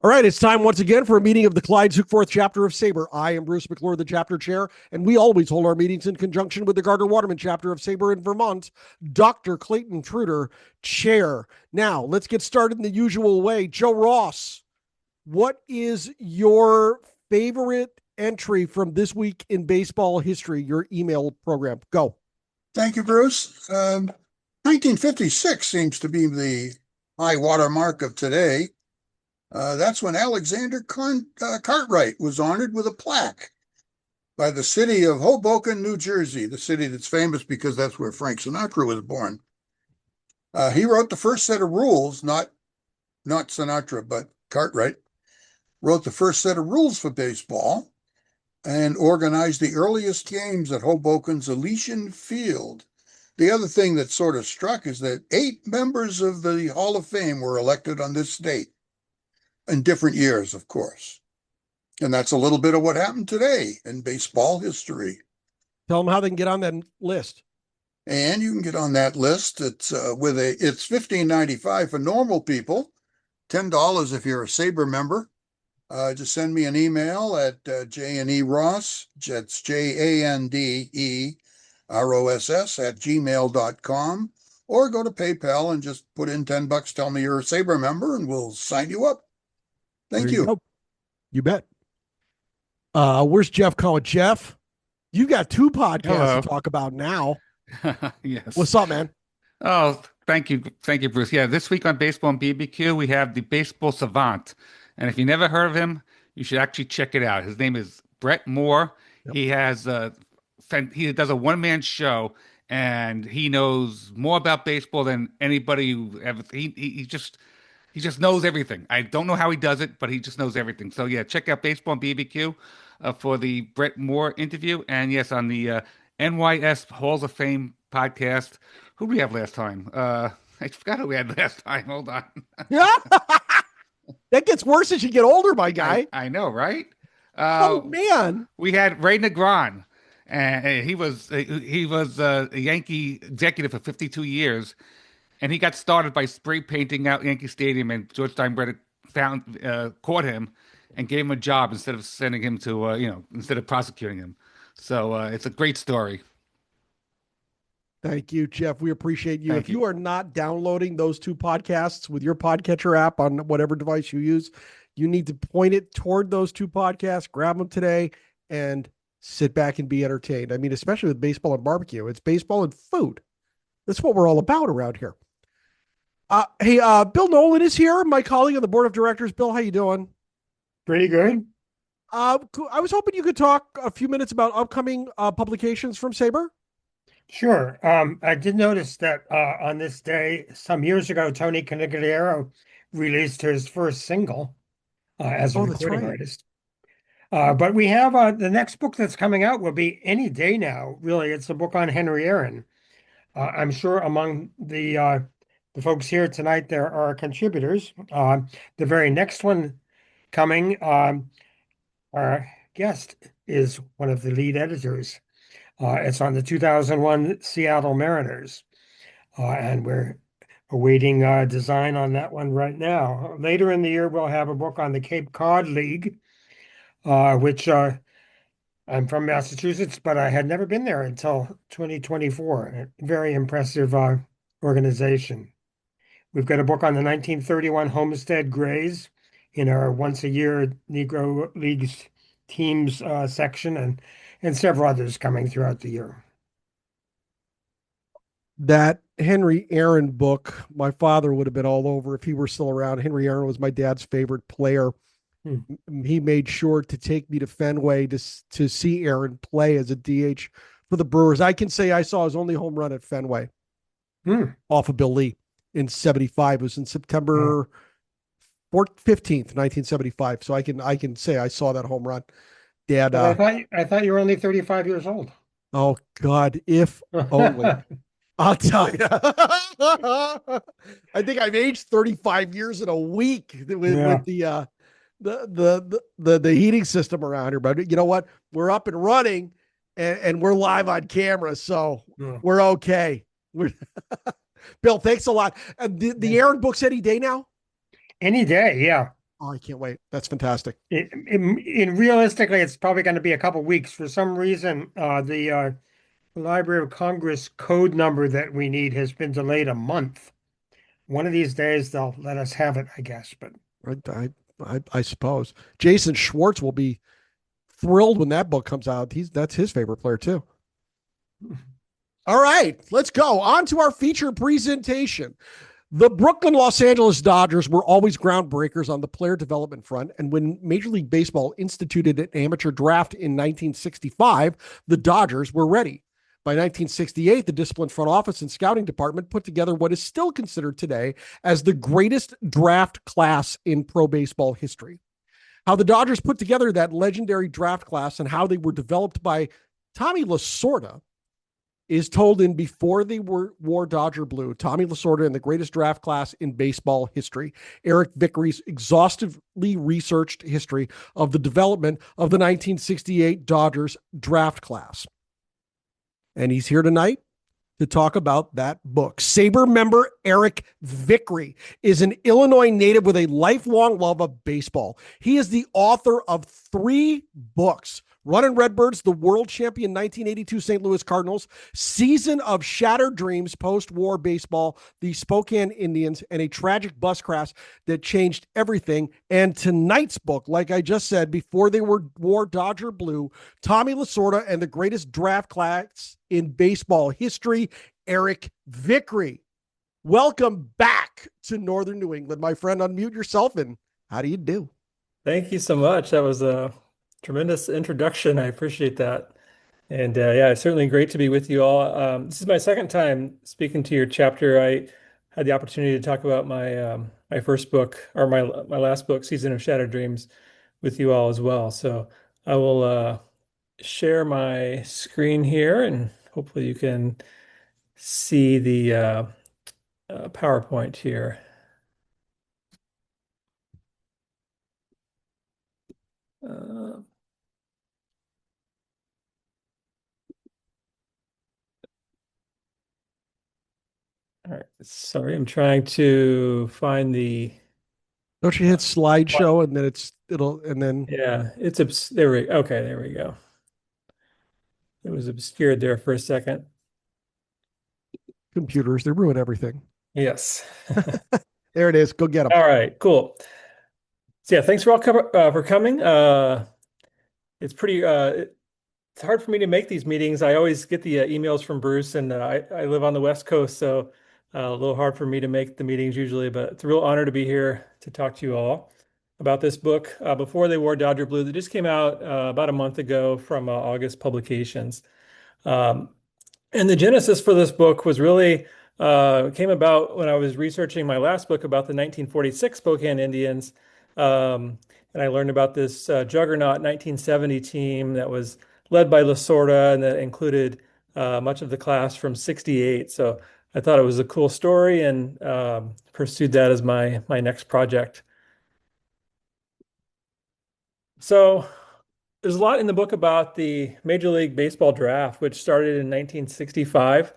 All right, it's time once again for a meeting of the Clyde Sukeforth chapter of SABR. I am Bruce McClure, the chapter chair, and we always hold our meetings in conjunction with the Gardner Waterman chapter of SABR in Vermont, Dr. Clayton Truder, chair. Now, let's get started in the usual way. Joe Ross, what is your favorite entry from this week in baseball history, your email program? Go. Thank you, Bruce. 1956 seems to be the high water mark of today. That's when Alexander Cartwright was honored with a plaque by the city of Hoboken, New Jersey, the city that's famous because that's where Frank Sinatra was born. He wrote the first set of rules, not Sinatra, but Cartwright, wrote the first set of rules for baseball and organized the earliest games at Hoboken's Elysian Field. The other thing that sort of struck is that 8 members of the Hall of Fame were elected on this date. In different years, of course. And that's a little bit of what happened today in baseball history. Tell them how they can get on that list. And you can get on that list. It's it's $15.95 for normal people, $10 if you're a SABR member. Just send me an email at JNERoss, that's JANDEROSS @gmail.com, or go to PayPal and just put in $10, tell me you're a SABR member, and we'll sign you up. Thank you. You bet. Where's Jeff calling? Jeff, you got 2 podcasts to talk about now. Yes. What's up, man? Oh, thank you. Thank you, Bruce. Yeah, this week on Baseball and BBQ, we have the Baseball Savant. And if you never heard of him, you should actually check it out. His name is Brett Moore. Yep. He does a one-man show, and he knows more about baseball than anybody who ever. He just knows everything. I don't know how he does it, but he just knows everything. So yeah, check out Baseball and BBQ for the Brett Moore interview. And yes, on the NYS Halls of Fame podcast. Who did we have last time? I forgot who we had last time. Hold on. Yeah, that gets worse as you get older, my guy. I know, right? Oh man, we had Ray Negron, and he was a Yankee executive for 52 years. And he got started by spray painting out Yankee Stadium, and George Steinbrenner caught him and gave him a job instead of sending him to, instead of prosecuting him. So it's a great story. Thank you, Jeff. We appreciate you. If you are not downloading those 2 podcasts with your podcatcher app on whatever device you use, you need to point it toward those 2 podcasts, grab them today, and sit back and be entertained. I mean, especially with baseball and barbecue. It's baseball and food. That's what we're all about around here. Hey, Bill Nolan is here, my colleague on the board of directors. Bill, how you doing? Pretty good. I was hoping you could talk a few minutes about upcoming publications from SABR. Sure. I did notice that on this day, some years ago, Tony Canigliaro released his first single as a recording artist. But we have the next book that's coming out will be any day now. Really, it's a book on Henry Aaron. I'm sure among the folks here tonight, there are contributors. The very next one coming, our guest is one of the lead editors. It's on the 2001 Seattle Mariners, and we're awaiting design on that one right now. Later in the year, we'll have a book on the Cape Cod League, which I'm from Massachusetts, but I had never been there until 2024. A very impressive organization. We've got a book on the 1931 Homestead Grays in our once-a-year Negro Leagues teams section, and several others coming throughout the year. That Henry Aaron book, my father would have been all over if he were still around. Henry Aaron was my dad's favorite player. He made sure to take me to Fenway to see Aaron play as a DH for the Brewers. I can say I saw his only home run at Fenway off of Bill Lee in 75. It was in September 15th, 1975. So I can say I saw that home run. Dad, well, I thought you were only 35 years old. Oh God, if only. I'll tell you. I think I've aged 35 years in a week with the heating system around here. But you know what? We're up and running, and we're live on camera, so we're okay. Bill, thanks a lot. The Aaron book's any day now? Any day, yeah. Oh, I can't wait. That's fantastic. Realistically, it's probably going to be a couple weeks. For some reason, the Library of Congress code number that we need has been delayed a month. One of these days they'll let us have it, I guess. But I suppose Jason Schwartz will be thrilled when that book comes out. That's his favorite player too. All right, let's go on to our feature presentation. The Brooklyn Los Angeles Dodgers were always groundbreakers on the player development front, and when Major League Baseball instituted an amateur draft in 1965, the Dodgers were ready. By 1968, the disciplined front office and scouting department put together what is still considered today as the greatest draft class in pro baseball history. How the Dodgers put together that legendary draft class and how they were developed by Tommy Lasorda is told in Before They Wore Dodger Blue, Tommy Lasorda and the greatest draft class in baseball history. Eric Vickrey's exhaustively researched history of the development of the 1968 Dodgers draft class. And he's here tonight to talk about that book. Sabre member Eric Vickrey is an Illinois native with a lifelong love of baseball. He is the author of 3 books: Runnin' Redbirds, the world champion 1982 St. Louis Cardinals, Season of Shattered Dreams, post-war baseball, the Spokane Indians, and a tragic bus crash that changed everything. And tonight's book, like I just said, Before They Wore Dodger Blue, Tommy Lasorda and the greatest draft class in baseball history, Eric Vickrey. Welcome back to Northern New England, my friend. Unmute yourself, and how do you do? Thank you so much. That was a tremendous introduction. I appreciate that. And yeah, it's certainly great to be with you all. This is my second time speaking to your chapter. I had the opportunity to talk about my my first book, or my last book, Season of Shattered Dreams, with you all as well. So I will share my screen here, and hopefully you can see the PowerPoint here. All right, sorry, I'm trying to find the. Don't you hit slideshow and then Yeah, there we go. It was obscured there for a second. Computers, they ruin everything. Yes. There it is. Go get them. All right, cool. So yeah, thanks for all for coming. It's hard for me to make these meetings. I always get the emails from Bruce, and I live on the West Coast, so a little hard for me to make the meetings usually, but it's a real honor to be here to talk to you all about this book, Before They Wore Dodger Blue, that just came out about a month ago from August Publications. And the genesis for this book was really came about when I was researching my last book about the 1946 Spokane Indians. And I learned about this juggernaut 1970 team that was led by Lasorda and that included much of the class from 68. So I thought it was a cool story and pursued that as my next project. So there's a lot in the book about the Major League Baseball draft, which started in 1965.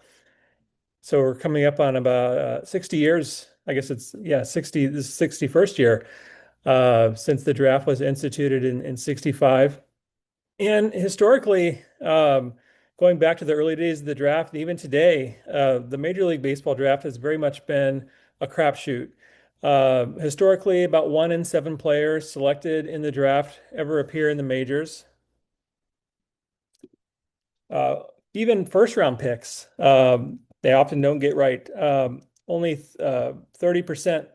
So we're coming up on about 60 years. I guess it's, 60, this is 61st year since the draft was instituted in 65. And historically, going back to the early days of the draft, and even today, the Major League Baseball draft has very much been a crapshoot. Historically, about 1 in 7 players selected in the draft ever appear in the majors. Even first-round picks, they often don't get right. Only 30%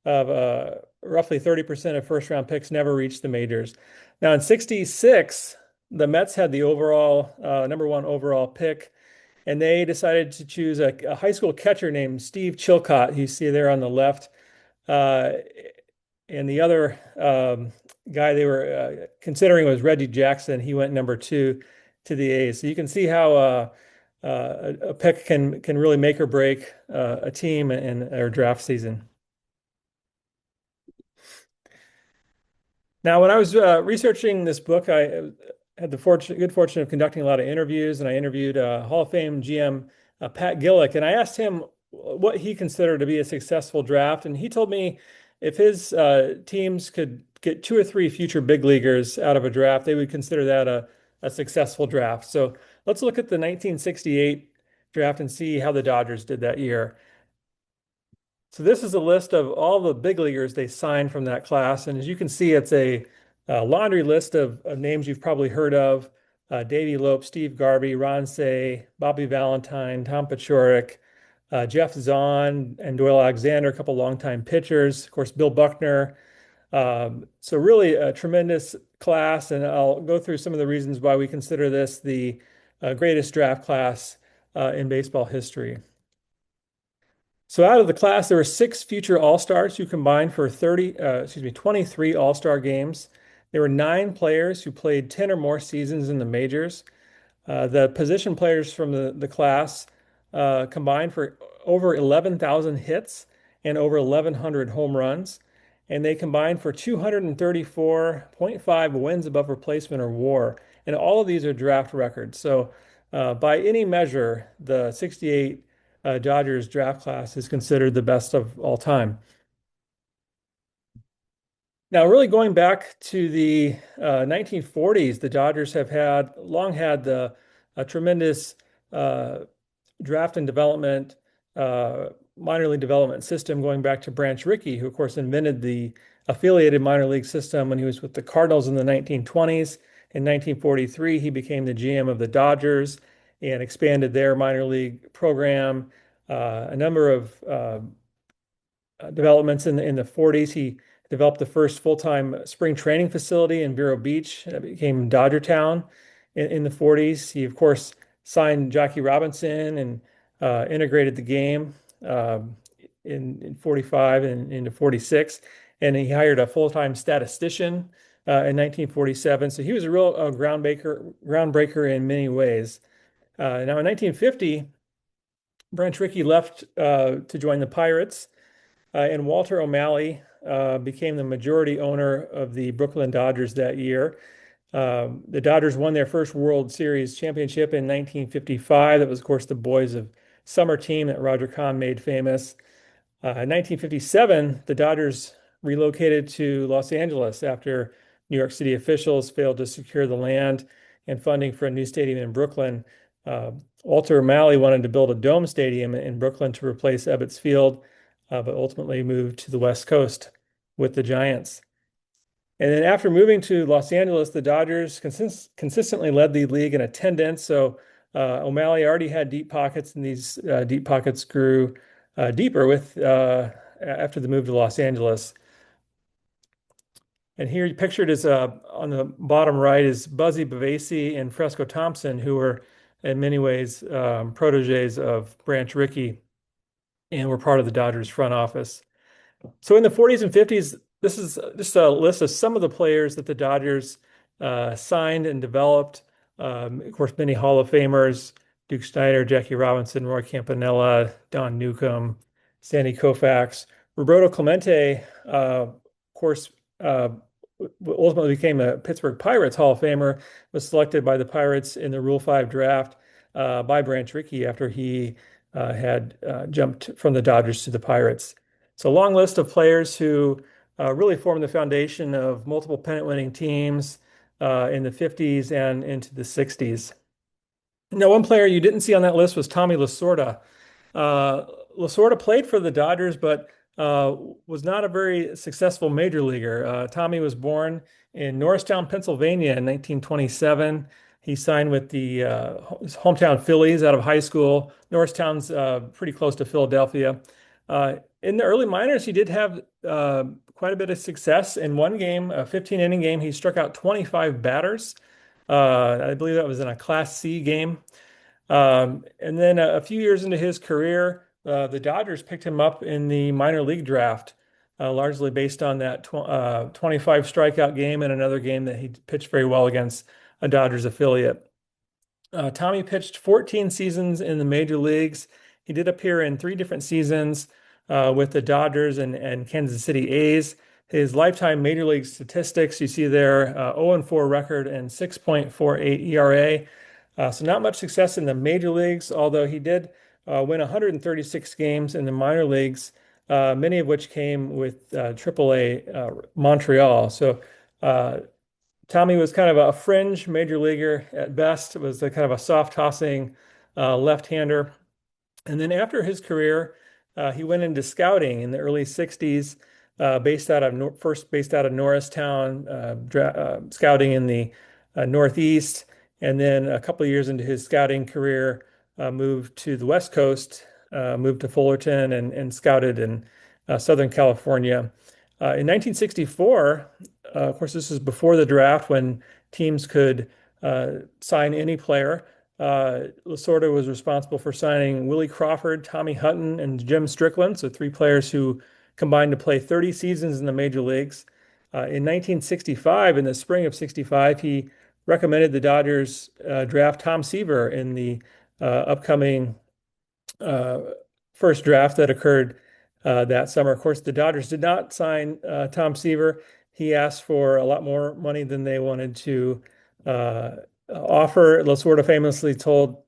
of roughly 30% of first-round picks never reach the majors. Now, in '66, the Mets had the overall number 1 overall pick, and they decided to choose a high school catcher named Steve Chilcott, who you see there on the left. And the other guy they were considering was Reggie Jackson. He went number 2 to the A's. So you can see how a pick can really make or break a team in their draft season. Now, when I was researching this book, I had the good fortune of conducting a lot of interviews, and I interviewed Hall of Fame GM Pat Gillick, and I asked him what he considered to be a successful draft, and he told me if his teams could get 2 or 3 future big leaguers out of a draft, they would consider that a successful draft. So let's look at the 1968 draft and see how the Dodgers did that year. So this is a list of all the big leaguers they signed from that class. And as you can see, it's a laundry list of names you've probably heard of. Davey Lopes, Steve Garvey, Ron Cey, Bobby Valentine, Tom Paciorek, Geoff Zahn, and Doyle Alexander, a couple longtime pitchers. Of course, Bill Buckner. So really a tremendous class. And I'll go through some of the reasons why we consider this the greatest draft class in baseball history. So out of the class, there were 6 future All-Stars who combined for 23 All-Star games. There were 9 players who played 10 or more seasons in the majors. The position players from the class combined for over 11,000 hits and over 1,100 home runs. And they combined for 234.5 wins above replacement or WAR. And all of these are draft records. So by any measure, the 68 Dodgers draft class is considered the best of all time. Now, really going back to the 1940s, the Dodgers have long had a tremendous draft and development, minor league development system going back to Branch Rickey, who of course invented the affiliated minor league system when he was with the Cardinals in the 1920s. In 1943, he became the GM of the Dodgers and expanded their minor league program. A number of developments in the 40s. He developed the first full-time spring training facility in Vero Beach. That became Dodgertown in the 40s. He, of course, signed Jackie Robinson and integrated the game in 45 and into 46. And he hired a full-time statistician in 1947. So he was a real groundbreaker in many ways. Now, in 1950, Branch Rickey left to join the Pirates, and Walter O'Malley became the majority owner of the Brooklyn Dodgers that year. The Dodgers won their first World Series championship in 1955. That was, of course, the Boys of Summer team that Roger Kahn made famous. In 1957, the Dodgers relocated to Los Angeles after New York City officials failed to secure the land and funding for a new stadium in Brooklyn. Walter O'Malley wanted to build a dome stadium in Brooklyn to replace Ebbets Field, but ultimately moved to the West Coast with the Giants. And then after moving to Los Angeles, the Dodgers consistently led the league in attendance. So O'Malley already had deep pockets, and these deep pockets grew deeper after the move to Los Angeles. And here pictured is on the bottom right is Buzzy Bavasi and Fresco Thompson, who were in many ways proteges of Branch Rickey and were part of the Dodgers front office. So in the 40s and 50s, this is just a list of some of the players that the Dodgers signed and developed. Of course, many Hall of Famers: Duke Snider, Jackie Robinson, Roy Campanella, Don Newcomb, Sandy Koufax. Roberto Clemente, of course, ultimately became a Pittsburgh Pirates Hall of Famer, was selected by the Pirates in the Rule 5 draft by Branch Rickey after he had jumped from the Dodgers to the Pirates. So a long list of players who really formed the foundation of multiple pennant-winning teams in the 50s and into the 60s. Now, one player you didn't see on that list was Tommy Lasorda. Lasorda played for the Dodgers, but was not a very successful major leaguer. Tommy was born in Norristown, Pennsylvania in 1927. He signed with his hometown Phillies out of high school. Norristown's pretty close to Philadelphia. In the early minors, he did have quite a bit of success. In one game, a 15-inning game, he struck out 25 batters. I believe that was in a Class C game. And then a few years into his career, the Dodgers picked him up in the minor league draft, largely based on that 25 strikeout game and another game that he pitched very well against a Dodgers affiliate. Tommy pitched 14 seasons in the major leagues. He did appear in 3 different seasons with the Dodgers and Kansas City A's. His lifetime major league statistics, you see there, 0-4 record and 6.48 ERA. So not much success in the major leagues, although he did win 136 games in the minor leagues many of which came with AAA Montreal. So Tommy was kind of a fringe major leaguer at best. It was a kind of a soft tossing left-hander. And then after his career, he went into scouting in the early 60s, first based out of Norristown, scouting in the Northeast. And then a couple of years into his scouting career, moved to the West Coast, moved to Fullerton and scouted in Southern California. In 1964, of course, this is before the draft when teams could sign any player. Lasorda was responsible for signing Willie Crawford, Tommy Hutton, and Jim Strickland, so 3 players who combined to play 30 seasons in the major leagues. In 1965, in the spring of 65, he recommended the Dodgers draft Tom Seaver in the upcoming first draft that occurred that summer. Of course, the Dodgers did not sign Tom Seaver. He asked for a lot more money than they wanted to offer. Lasorda famously told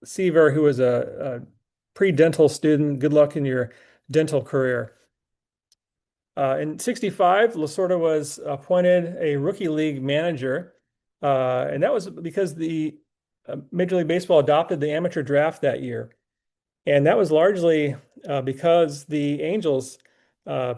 Seaver, who was a pre-dental student, good luck in your dental career. In 65, Lasorda was appointed a rookie league manager, and that was because the Major League Baseball adopted the amateur draft that year. And that was largely because the Angels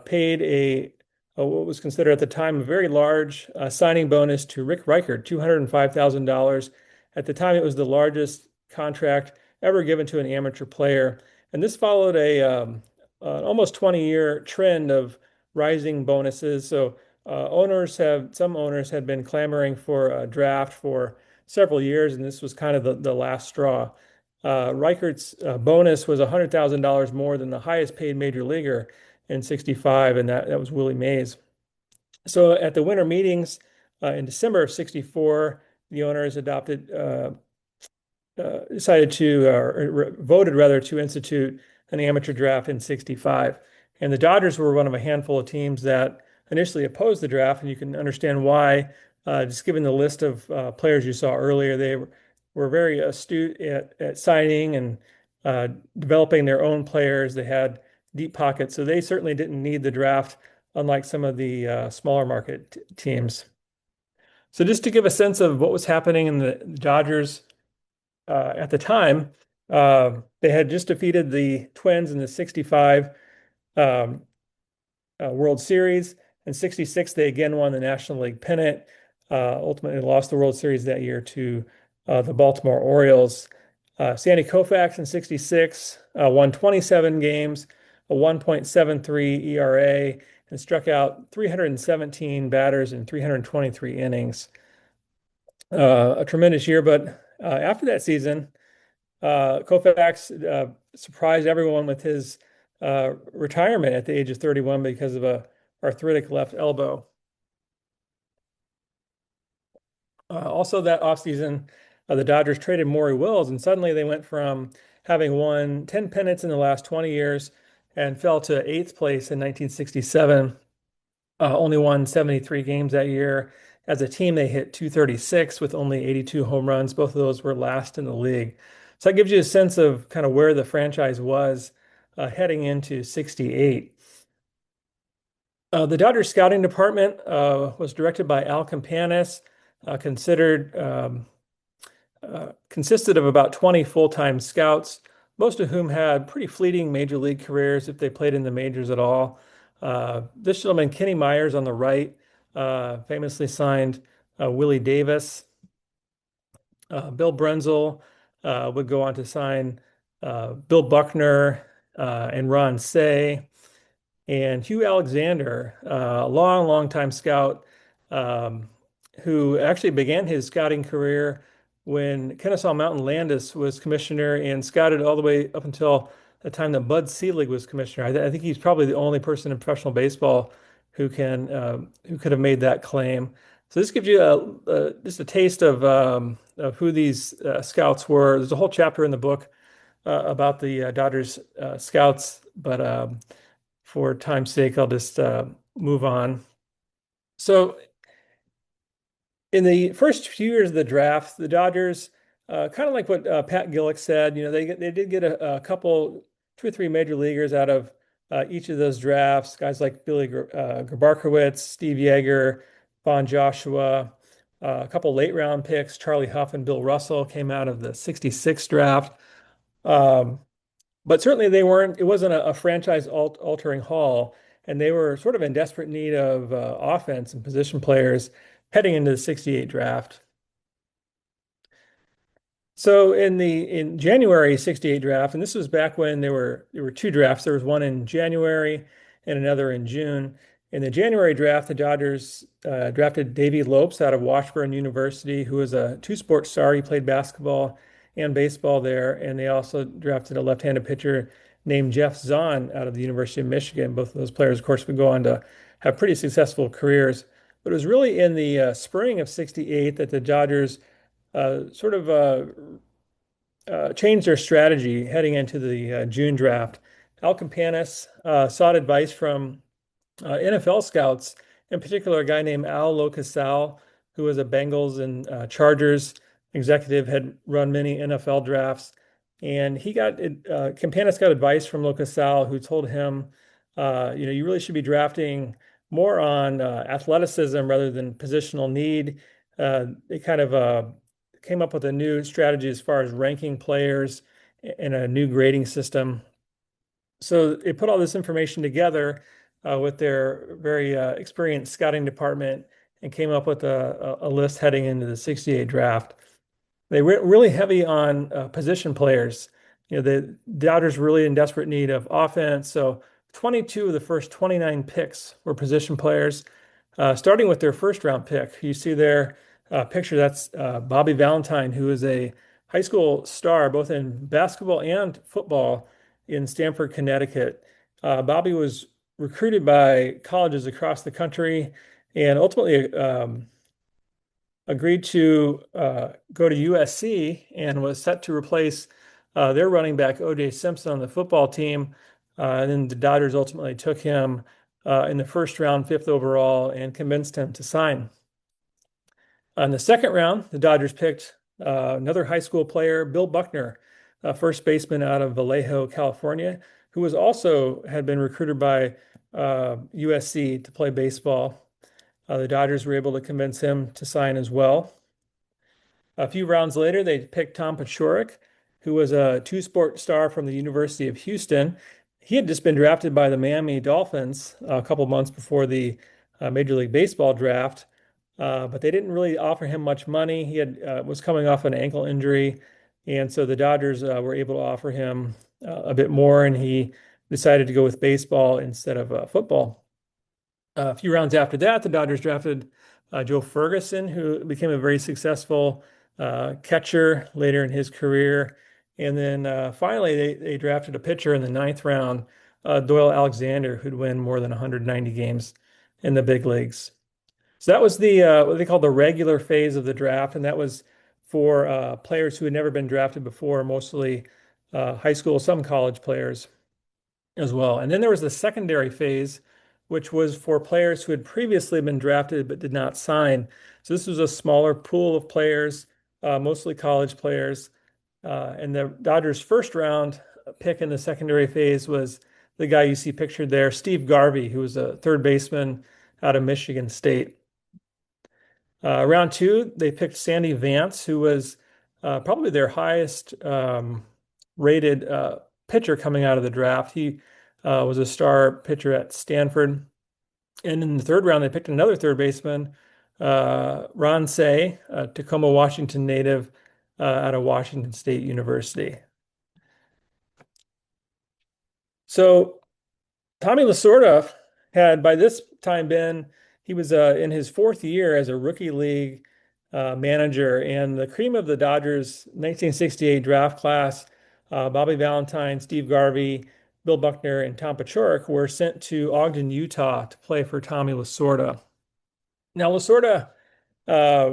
paid what was considered at the time a very large signing bonus to Rick Reichard, $205,000. At the time, it was the largest contract ever given to an amateur player. And this followed an almost 20-year trend of rising bonuses. So some owners had been clamoring for a draft for several years, and this was kind of the last straw. Reichard's bonus was $100,000 more than the highest paid major leaguer in 65, and that was Willie Mays. So at the winter meetings in December of 64, the owners voted rather to institute an amateur draft in 65. And the Dodgers were one of a handful of teams that initially opposed the draft, and you can understand why. Just given the list of players you saw earlier, they were very astute at signing and developing their own players. They had deep pockets, so they certainly didn't need the draft, unlike some of the smaller market teams. So just to give a sense of what was happening in the Dodgers at the time, they had just defeated the Twins in the 65 World Series. In 66, they again won the National League pennant, ultimately lost the World Series that year to the Baltimore Orioles. Sandy Koufax in 66 won 27 games, a 1.73 ERA, and struck out 317 batters in 323 innings. A tremendous year, but after that season, Koufax surprised everyone with his retirement at the age of 31 because of a arthritic left elbow. Also that offseason, the Dodgers traded Maury Wills, and suddenly they went from having won 10 pennants in the last 20 years and fell to 8th place in 1967. Only won 73 games that year. As a team, they hit 236 with only 82 home runs. Both of those were last in the league. So that gives you a sense of kind of where the franchise was heading into 68. The Dodgers scouting department was directed by Al Campanis, consisted of about 20 full-time scouts, most of whom had pretty fleeting major league careers if they played in the majors at all. This gentleman, Kenny Myers on the right, famously signed Willie Davis. Bill Brunzel would go on to sign Bill Buckner and Ron Say. And Hugh Alexander, a long time scout, who actually began his scouting career when Kennesaw Mountain Landis was commissioner and scouted all the way up until the time that Bud Selig was commissioner. I think he's probably the only person in professional baseball who could have made that claim. So this gives you just a taste of who these scouts were. There's a whole chapter in the book about the Dodgers scouts, but for time's sake, I'll just move on. So in the first few years of the draft, the Dodgers, kind of like what Pat Gillick said, they did get a couple, 2 or 3 major leaguers out of each of those drafts, guys like Billy Grabarkowitz, Steve Yeager, Von Joshua, a couple late round picks, Charlie Hough and Bill Russell came out of the 66 draft. But certainly it wasn't a franchise altering haul, and they were sort of in desperate need of offense and position players heading into the 68 draft. So in January 68 draft, and this was back when there were two drafts. There was one in January and another in June. In the January draft, the Dodgers drafted Davey Lopes out of Washburn University, who was a two-sport star. He played basketball and baseball there. And they also drafted a left-handed pitcher named Geoff Zahn out of the University of Michigan. Both of those players, of course, would go on to have pretty successful careers. But it was really in the spring of 68 that the Dodgers sort of changed their strategy heading into the June draft. Al Campanis sought advice from NFL scouts, in particular a guy named Al Locasal, who was a Bengals and Chargers executive, had run many NFL drafts. And Campanis got advice from Locasal, who told him, you really should be drafting more on athleticism rather than positional need. They kind of came up with a new strategy as far as ranking players and a new grading system. So they put all this information together with their very experienced scouting department and came up with a list heading into the 68 draft. They went really heavy on position players. The Dodgers were really in desperate need of offense. So 22 of the first 29 picks were position players, starting with their first round pick. You see their picture, that's Bobby Valentine, who is a high school star both in basketball and football in Stamford, Connecticut. Bobby was recruited by colleges across the country and ultimately agreed to go to USC and was set to replace their running back, O.J. Simpson, on the football team. And then the Dodgers ultimately took him in the first round, 5th overall, and convinced him to sign. In the second round, the Dodgers picked another high school player, Bill Buckner, a first baseman out of Vallejo, California, who had been recruited by USC to play baseball. The Dodgers were able to convince him to sign as well. A few rounds later, they picked Tom Paciorek, who was a two-sport star from the University of Houston. He had just been drafted by the Miami Dolphins a couple months before the Major League Baseball draft. But they didn't really offer him much money. He was coming off an ankle injury, and so the Dodgers were able to offer him a bit more, and he decided to go with baseball instead of football. A few rounds after that, the Dodgers drafted Joe Ferguson, who became a very successful catcher later in his career. And then finally, they drafted a pitcher in the 9th round, Doyle Alexander, who'd win more than 190 games in the big leagues. So that was the what they call the regular phase of the draft, and that was for players who had never been drafted before, mostly high school, some college players as well. And then there was the secondary phase, which was for players who had previously been drafted but did not sign. So this was a smaller pool of players, mostly college players. And the Dodgers' first round pick in the secondary phase was the guy you see pictured there, Steve Garvey, who was a third baseman out of Michigan State. Round 2, they picked Sandy Vance, who was probably their highest rated pitcher coming out of the draft. He was a star pitcher at Stanford. And in the 3rd round, they picked another third baseman, Ron Say, a Tacoma, Washington native out of Washington State University. So Tommy Lasorda had by this time he was in his 4th year as a rookie league manager, and the cream of the Dodgers 1968 draft class, Bobby Valentine, Steve Garvey, Bill Buckner, and Tom Paciorek were sent to Ogden, Utah to play for Tommy Lasorda. Now, Lasorda,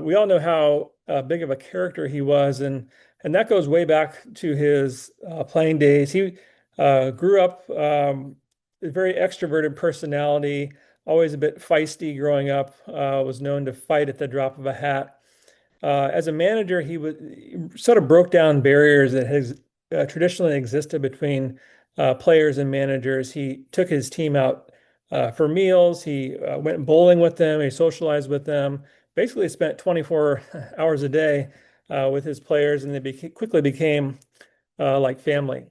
we all know how big of a character he was, and that goes way back to his playing days. He grew up a very extroverted personality, always a bit feisty growing up, was known to fight at the drop of a hat. As a manager, he sort of broke down barriers that has traditionally existed between players and managers. He took his team out for meals. He went bowling with them. He socialized with them. Basically spent 24 hours a day with his players, and they quickly became like family.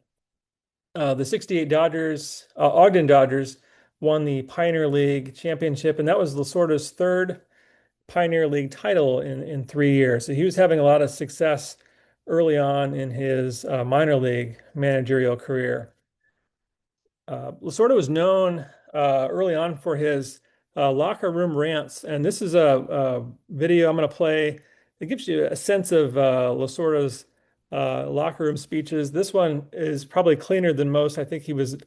The 68 Dodgers, Ogden Dodgers, won the Pioneer League championship, and that was Lasorda's third Pioneer League title in 3 years. So he was having a lot of success early on in his minor league managerial career. Lasorda was known early on for his locker room rants, and this is a video I'm going to play. It gives you a sense of Lasorda's locker room speeches. This one is probably cleaner than most. I think he was,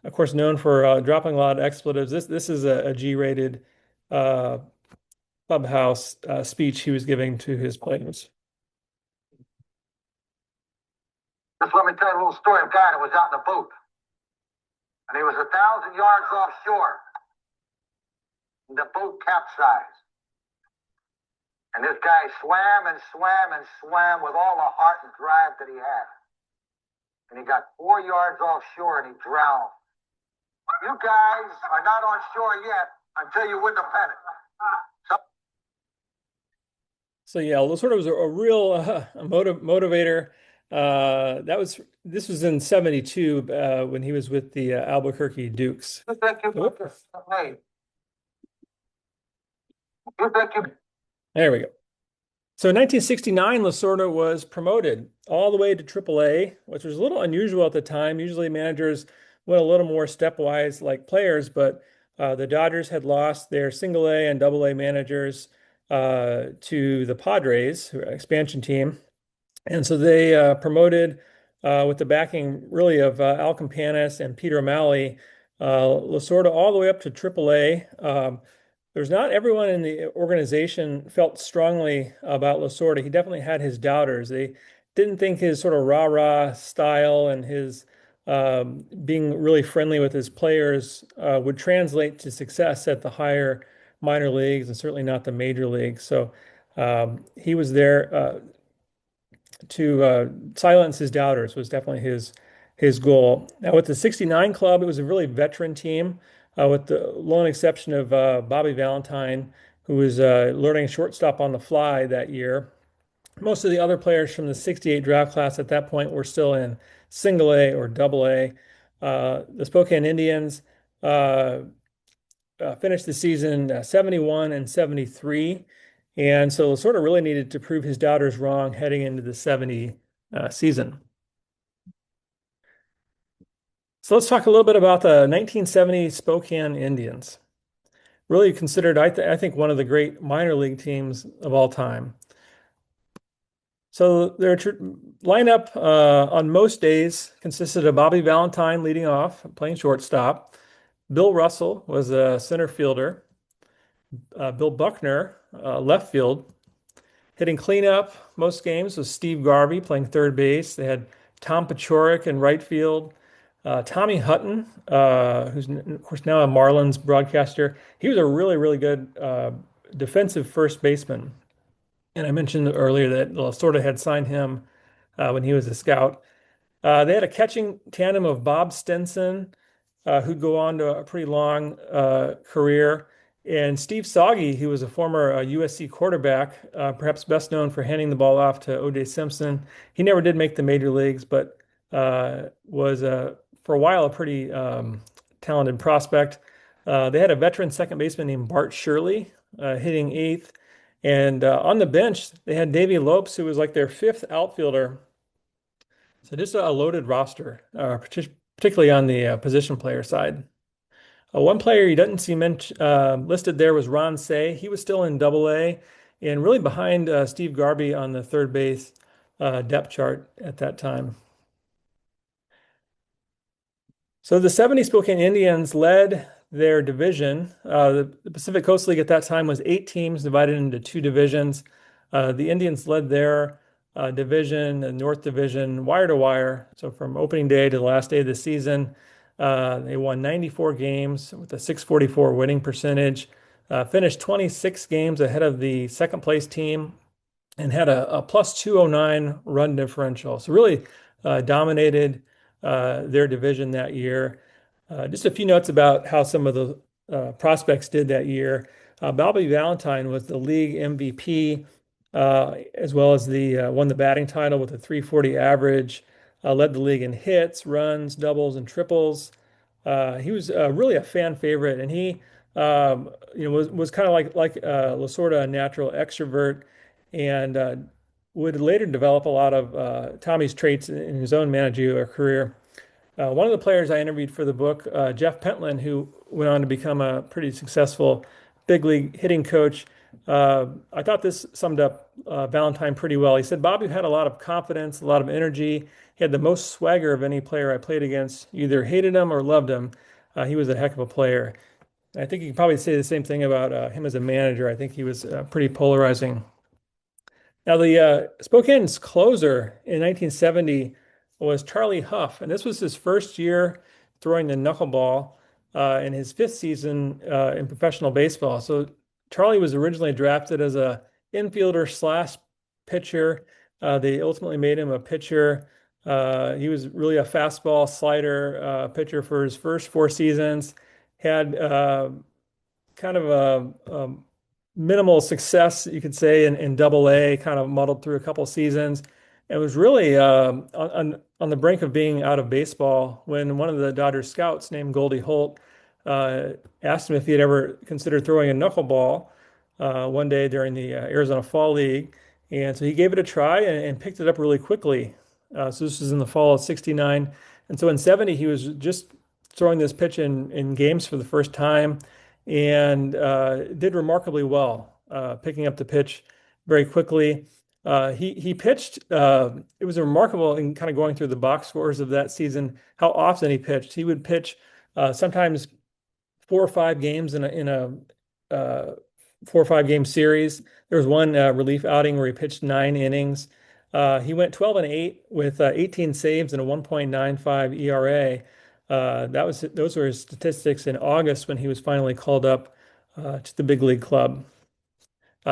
of course, known for dropping a lot of expletives. This is a G-rated clubhouse speech he was giving to his players. Just let me tell you a little story of a guy that was out in the boat. And he was 1,000 yards offshore. And the boat capsized. And this guy swam and swam and swam with all the heart and drive that he had. And he got 4 yards offshore and he drowned. You guys are not on shore yet until you win the pennant. So yeah, Lasorda was a real motivator. This was in '72 when he was with the Albuquerque Dukes. There we go. So in 1969, Lasorda was promoted all the way to AAA, which was a little unusual at the time. Usually managers went a little more stepwise like players, but the Dodgers had lost their single A and double A managers to the Padres, expansion team. And so they promoted with the backing really of Al Campanis and Peter O'Malley, Lasorda all the way up to AAA. There's not everyone in the organization felt strongly about Lasorda. He definitely had his doubters. They didn't think his sort of rah-rah style and his being really friendly with his players would translate to success at the higher minor leagues and certainly not the major leagues. So he was there to silence his doubters was definitely his goal. Now with the 69 club, it was a really veteran team with the lone exception of Bobby Valentine, who was learning shortstop on the fly that year. Most of the other players from the 68 draft class at that point were still in single A or double A. The Spokane Indians finished the season 71 and 73. And so Lasorda really needed to prove his doubters wrong heading into the 70 season. So let's talk a little bit about the 1970 Spokane Indians. Really considered, I think, one of the great minor league teams of all time. So their lineup on most days consisted of Bobby Valentine leading off, playing shortstop. Bill Russell was a center fielder. Bill Buckner, left field. Hitting cleanup most games was Steve Garvey playing third base. They had Tom Paciorek in right field. Tommy Hutton, who's of course now a Marlins broadcaster. He was a really, really good defensive first baseman. And I mentioned earlier that Lasorda had signed him when he was a scout. They had a catching tandem of Bob Stinson, who'd go on to a pretty long career, and Steve Soggy, who was a former USC quarterback, perhaps best known for handing the ball off to O.J. Simpson. He never did make the major leagues, but was for a while a pretty talented prospect. They had a veteran second baseman named Bart Shirley hitting eighth. And on the bench, they had Davey Lopes, who was like their fifth outfielder. So just a loaded roster, particularly on the position player side. One player you didn't see listed there was Ron Say. He was still in Double A and really behind Steve Garvey on the third base depth chart at that time. So the 70 Spokane Indians led their division. The Pacific Coast League at that time was 8 teams divided into 2 divisions. The Indians led their division, the North Division, wire to wire. So from opening day to the last day of the season, they won 94 games with a 644 winning percentage, finished 26 games ahead of the second place team, and had a plus 209 run differential. So really dominated their division that year. Just a few notes about how some of the prospects did that year. Bobby Valentine was the league MVP, as well as won the batting title with a 340 average, led the league in hits, runs, doubles, and triples. He was really a fan favorite, and he was kind of like Lasorda, a natural extrovert, and would later develop a lot of Tommy's traits in his own managerial career. One of the players I interviewed for the book, Jeff Pentland, who went on to become a pretty successful big league hitting coach, I thought this summed up Valentine pretty well. He said Bobby had a lot of confidence, a lot of energy. He had the most swagger of any player I played against. You either hated him or loved him. He was a heck of a player. I think you can probably say the same thing about him as a manager. I think he was pretty polarizing. Now, the Spokane's closer in 1970 was Charlie Hough, and this was his first year throwing the knuckleball in his fifth season in professional baseball. So Charlie was originally drafted as a infielder slash pitcher. They ultimately made him a pitcher. He was really a fastball slider pitcher for his first 4 seasons. Had kind of a minimal success, you could say, in Double A, kind of muddled through a couple seasons. It was really on the brink of being out of baseball when one of the Dodgers scouts named Goldie Holt asked him if he had ever considered throwing a knuckleball one day during the Arizona Fall League. And so he gave it a try and picked it up really quickly. So this was in the fall of '69. And so in '70, he was just throwing this pitch in games for the first time and did remarkably well, picking up the pitch very quickly. He pitched. It was remarkable in kind of going through the box scores of that season, how often he pitched. He would pitch sometimes 4 or 5 games in a 4 or 5 game series. There was one relief outing where he pitched 9 innings. He went 12-8 with 18 saves and a 1.95 ERA. Those were his statistics in August when he was finally called up to the big league club.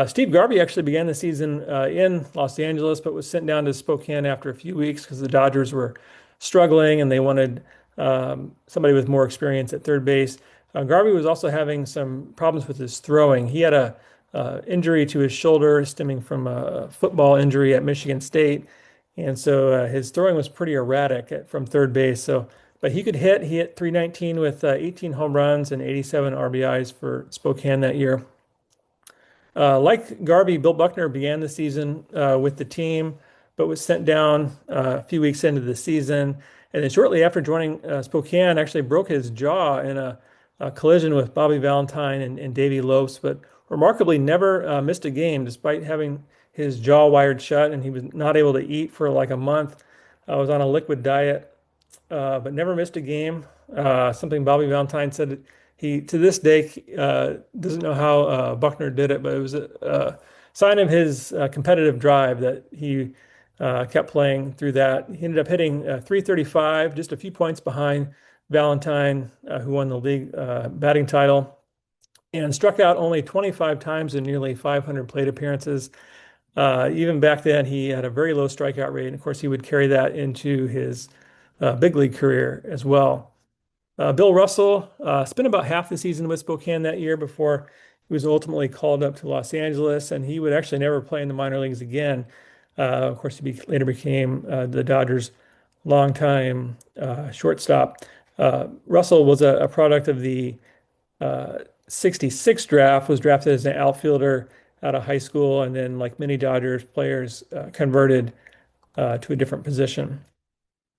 Steve Garvey actually began the season in Los Angeles, but was sent down to Spokane after a few weeks because the Dodgers were struggling and they wanted somebody with more experience at third base. Garvey was also having some problems with his throwing. He had a injury to his shoulder stemming from a football injury at Michigan State, and so his throwing was pretty erratic from third base. But he could hit. He hit .319 with 18 home runs and 87 RBIs for Spokane that year. Like Garvey, Bill Buckner began the season with the team, but was sent down a few weeks into the season. And then shortly after joining Spokane, actually broke his jaw in a collision with Bobby Valentine and Davey Lopes, but remarkably never missed a game despite having his jaw wired shut, and he was not able to eat for like a month. Was on a liquid diet, but never missed a game. Something Bobby Valentine said he, to this day, doesn't know how Buckner did it, but it was a sign of his competitive drive that he kept playing through that. He ended up hitting .335, just a few points behind Valentine, who won the league batting title, and struck out only 25 times in nearly 500 plate appearances. Even back then, he had a very low strikeout rate. And of course, he would carry that into his big league career as well. Bill Russell spent about half the season with Spokane that year before he was ultimately called up to Los Angeles, and he would actually never play in the minor leagues again. Of course, he later became the Dodgers' longtime shortstop. Russell was a product of the '66 draft, was drafted as an outfielder out of high school, and then, like many Dodgers players, converted to a different position.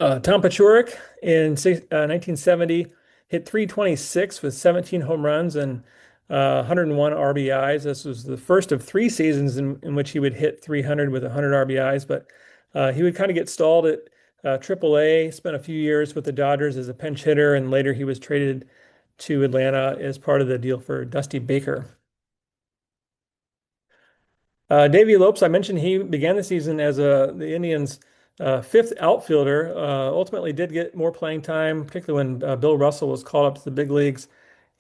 Tom Paciorek in 1970 hit .326 with 17 home runs and 101 RBIs. This was the first of 3 seasons in which he would hit 300 with 100 RBIs, but he would kind of get stalled at AAA, spent a few years with the Dodgers as a pinch hitter, and later he was traded to Atlanta as part of the deal for Dusty Baker. Davey Lopes, I mentioned he began the season as the Indians' 5th outfielder, ultimately did get more playing time, particularly when Bill Russell was called up to the big leagues.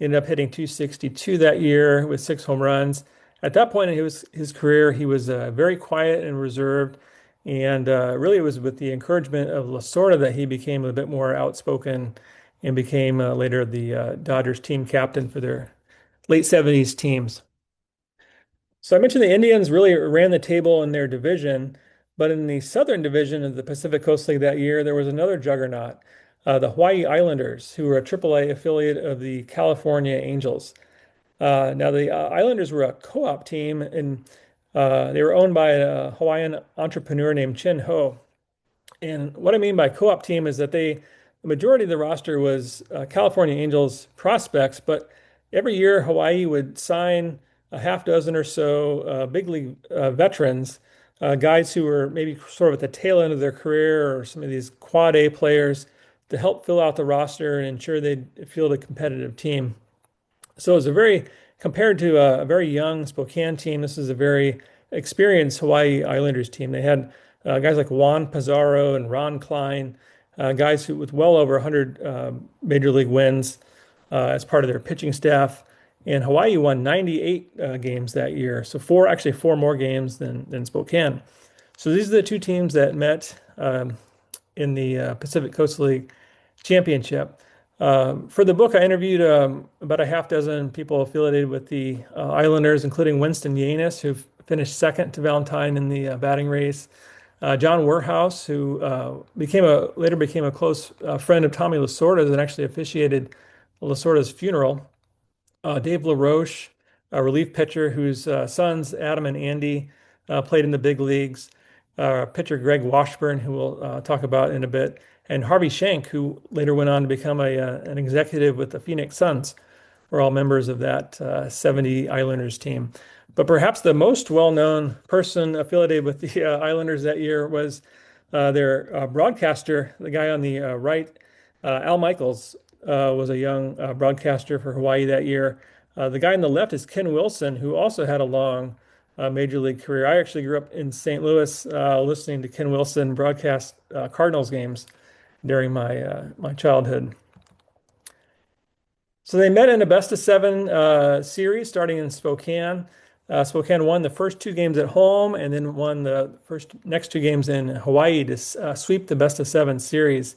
He ended up hitting .262 that year with 6 home runs. At that point in his career, he was very quiet and reserved, And really, it was with the encouragement of Lasorda that he became a bit more outspoken and became later the Dodgers team captain for their late 70s teams. So I mentioned the Indians really ran the table in their division, but in the Southern Division of the Pacific Coast League that year, there was another juggernaut, the Hawaii Islanders, who were a AAA affiliate of the California Angels. Now, the Islanders were a co-op team, and they were owned by a Hawaiian entrepreneur named Chin Ho. And what I mean by co-op team is that the majority of the roster was California Angels prospects, but every year Hawaii would sign a half dozen or so big league veterans, guys who were maybe sort of at the tail end of their career, or some of these quad A players, to help fill out the roster and ensure they'd field a competitive team. So it was compared to a very young Spokane team, this is a very experienced Hawaii Islanders team. They had guys like Juan Pizarro and Ron Klein, guys with well over 100 major league wins as part of their pitching staff. And Hawaii won 98 games that year, so four more games than Spokane. So these are the two teams that met in the Pacific Coast League Championship. For the book, I interviewed about a half dozen people affiliated with the Islanders, including Winston Yanis, who finished second to Valentine in the batting race. John Werhouse, who later became a close friend of Tommy Lasorda's and actually officiated Lasorda's funeral. Dave LaRoche, a relief pitcher whose sons, Adam and Andy, played in the big leagues. Pitcher Greg Washburn, who we'll talk about in a bit, and Harvey Shank, who later went on to become an executive with the Phoenix Suns, were all members of that 70 Islanders team. But perhaps the most well-known person affiliated with the Islanders that year was their broadcaster, the guy on the right, Al Michaels, was a young broadcaster for Hawaii that year. The guy on the left is Ken Wilson, who also had a long major league career. I actually grew up in St. Louis listening to Ken Wilson broadcast Cardinals games during my childhood. So they met in a best-of-7 series starting in Spokane. Spokane won the first two games at home and then won the next two games in Hawaii to sweep the best-of-7 series.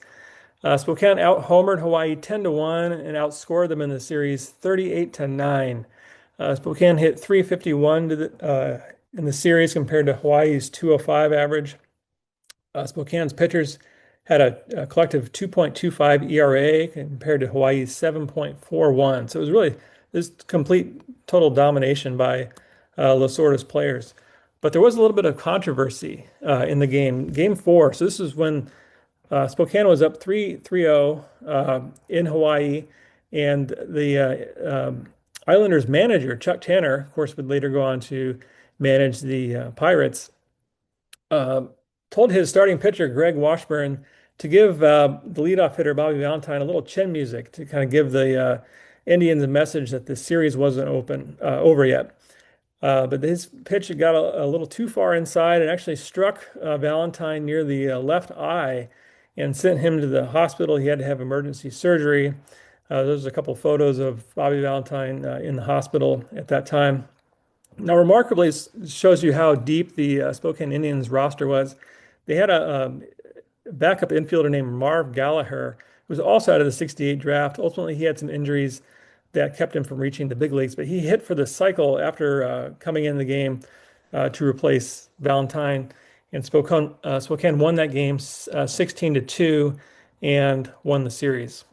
Spokane out-homered Hawaii 10-1 and outscored them in the series 38-9. Spokane hit 351 in the series compared to Hawaii's 205 average. Spokane's pitchers had a collective 2.25 ERA compared to Hawaii's 7.41. So it was really this complete total domination by Lasorda's players. But there was a little bit of controversy in the game 4. So this is when Spokane was up 3-0 in Hawaii, and the Islanders manager, Chuck Tanner, of course, would later go on to manage the Pirates, told his starting pitcher, Greg Washburn, to give the leadoff hitter, Bobby Valentine, a little chin music to kind of give the Indians a message that the series wasn't over yet. But his pitch got a little too far inside and actually struck Valentine near the left eye and sent him to the hospital. He had to have emergency surgery. There's a couple photos of Bobby Valentine in the hospital at that time. Now, remarkably, it shows you how deep the Spokane Indians roster was. They had a backup infielder named Marv Gallagher, who was also out of the 68 draft. Ultimately, he had some injuries that kept him from reaching the big leagues, but he hit for the cycle after coming in the game to replace Valentine. And Spokane won that game 16-2 and won the series.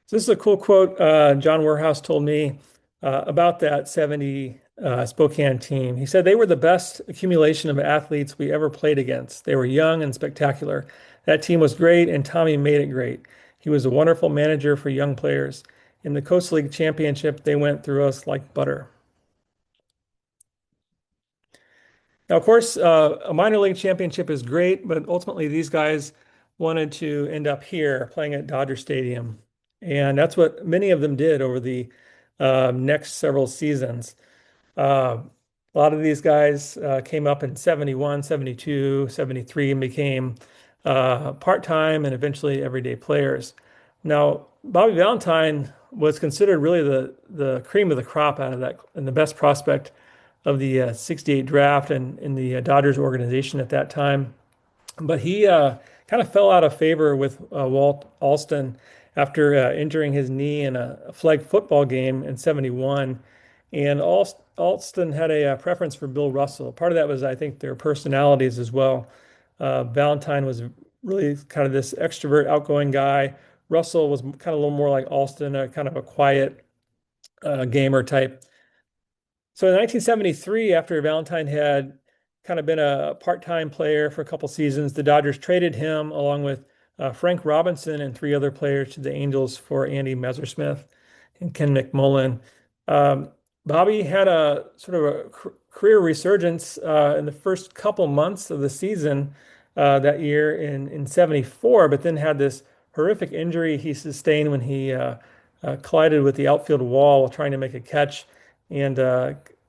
So this is a cool quote John Werhouse told me about that 70 Spokane team. He said, "They were the best accumulation of athletes we ever played against. They were young and spectacular. That team was great, and Tommy made it great. He was a wonderful manager for young players. In the Coast League Championship, they went through us like butter." Now, of course, a minor league championship is great, but ultimately these guys wanted to end up here playing at Dodger Stadium. And that's what many of them did over the next several seasons. A lot of these guys came up in 71, 72, 73 and became part-time and eventually everyday players. Now, Bobby Valentine was considered really the cream of the crop out of that and the best prospect the 68 draft and in the Dodgers organization at that time. But he kind of fell out of favor with Walt Alston after injuring his knee in a flag football game in '71. And Alston had a preference for Bill Russell. Part of that was, I think, their personalities as well. Valentine was really kind of this extrovert, outgoing guy. Russell was kind of a little more like Alston, kind of a quiet gamer type. So in 1973, after Valentine had kind of been a part-time player for a couple seasons, the Dodgers traded him along with Frank Robinson and 3 other players to the Angels for Andy Messersmith and Ken McMullen. Bobby had a sort of a career resurgence in the first couple months of the season that year in '74, but then had this horrific injury he sustained when he collided with the outfield wall while trying to make a catch, and